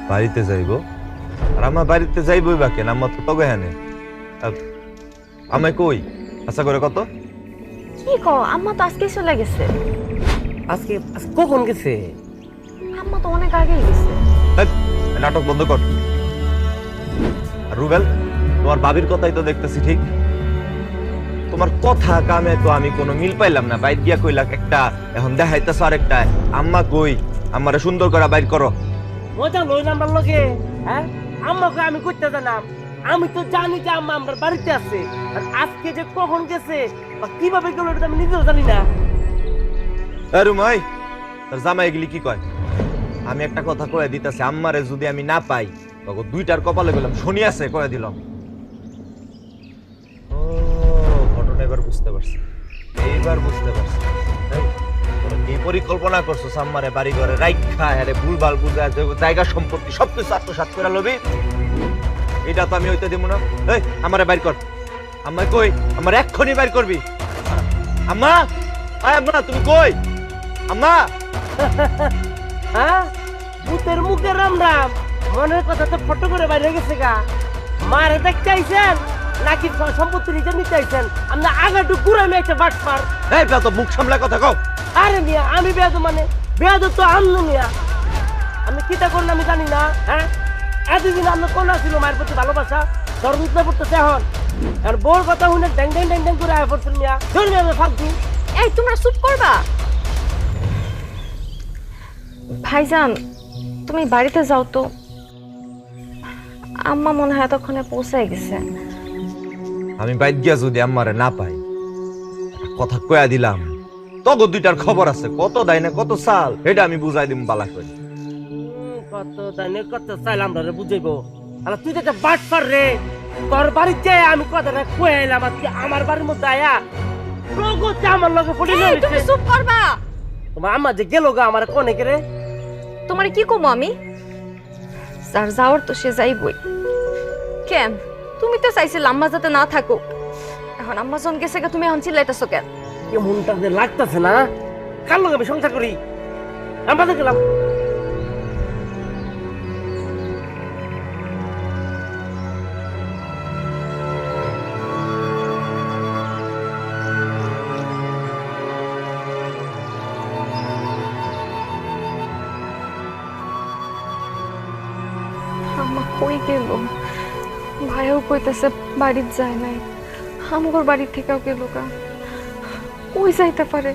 বাড়িতে যাইব? আর আমার বাড়িতে যাইবই বা কেন? আমার তো তবে হ্যাঁ আমায় কই আশা করে কত? কি কও, আম্মা তো আজকেই চলে গেছে। আজকে কখন গেছে? আম্মা তো অনেক আগেই গেছে। ধ্যাৎ, নাটক বন্ধ কর। আর রুবেল, তোমার ভাবির কথাই তো দেখতেছি ঠিক। তোমার কথা কামে তো আমি কোনো মিল পাইলাম না। বাইর দিয়া কইলা একটা, এখন দেখাইতেছ আরেকটা। আম্মা কই? আমারে সুন্দর করে বাইর করো। মজা লইলাম আমার লগে। হ্যাঁ, আম্মাকে আমি কইতে জানাম। আমি তো জানি যে আম্মা আমার বাড়িতে আছে, আর আজকে যে কখন গেছে বা কিভাবে গেল এটা আমি নিজেও জানি না। রুমাই, তোর জামাই এগুলি কি কয়? আমি একটা কথা কয়ে দিতেছি, আম্মারে যদি আমি না পাই তখন দুইটার কপালে গেলাম শনি আছে কয়ে দিলাম। ও, ঘটনা এবার বুঝতে পারছি, এইবার বুঝতে পারছি। এই, তোরা কি পরিকল্পনা করছো আম্মারে বাড়ি ঘরে রাইখা আরে ভুলভাল বুঝা জায়গা সম্পত্তি সবকিছু আত্মসাৎ করে লবি? এটা তো আমি হইতে দিব না। এই, আমারে বাইর কর। আম্মা কই? আমার এক্ষুনি বাইর করবি। আম্মা, আয় আম্মা, তুমি কই? আম্মা, হ্যাঁ, ভূতের মুখে রাম রাম, মনের কথা তো ফটো করে বাইরে গেছে গা। মারে দেখতে আইছেন নাকি সম্পত্তি নিজে নিতে আইছেন? আমরা আগাটু ঘুরামে একটা বাট পার। এই তো মুখ সামলা কথা কও। আরে মিয়া, আমি বেয়াদ মানে বেয়াদ তো আনলো মিয়া। আমি কিটা করলে আমি জানি না। হ্যাঁ, এতদিন আপনার কোন ছিল মায়ের প্রতি ভালোবাসা, ধর্মিত না পড়তেছে এখন। আর বোর কথা শুনে ড্যাং ড্যাং ড্যাং ড্যাং করে আয় পড়ছেন মিয়া। ধরে আমি ফাঁকছি। এই, তোমরা চুপ করবা। ভাইজান, তুমি বাড়িতে যাও তো। আম্মা মনে হয় এতক্ষণে পৌঁছায় গেছে। আমি বাইর গিয়া যদি আম্মারে না পাই, একটা কথা কয়া দিলাম, তগো দুইটার খবর আছে। কত দেয় না কত সাল এটা আমি বুঝাই দিম বালা করে। কত দানে কত চাইলাম ধরে বুঝাইবো। আরে তুই তো একটা বাট পার রে। তোর বাড়িতে আমি কথাটা কয়ে এলাম, আজকে আমার বাড়ির মধ্যে আয়া লগতে আমার লগে পড়ে এই, তুমি চুপ করবা। তোমার আম্মা যে গেল গা আমার কোনে রে। তোমারে কি কমো আমি? যার যাওয়ার তো সে যাইবই। কেন, তুমি তো চাইছিলে আম্মা যাতে না থাকুক। এখন আম্মা জন গেছে গা, তুমি এখন চিল্লাইতেছো কেন? কেমনটা যে লাগতেছে না? কার লগে আমি সংসার করি? আমাদের গেলাম। আম্মা কই গেল? ভাইও কইতেছে বাড়ির যায় নাই। আমগোর বাড়ি থেকেও গেল গা। কই যাইতে পারে?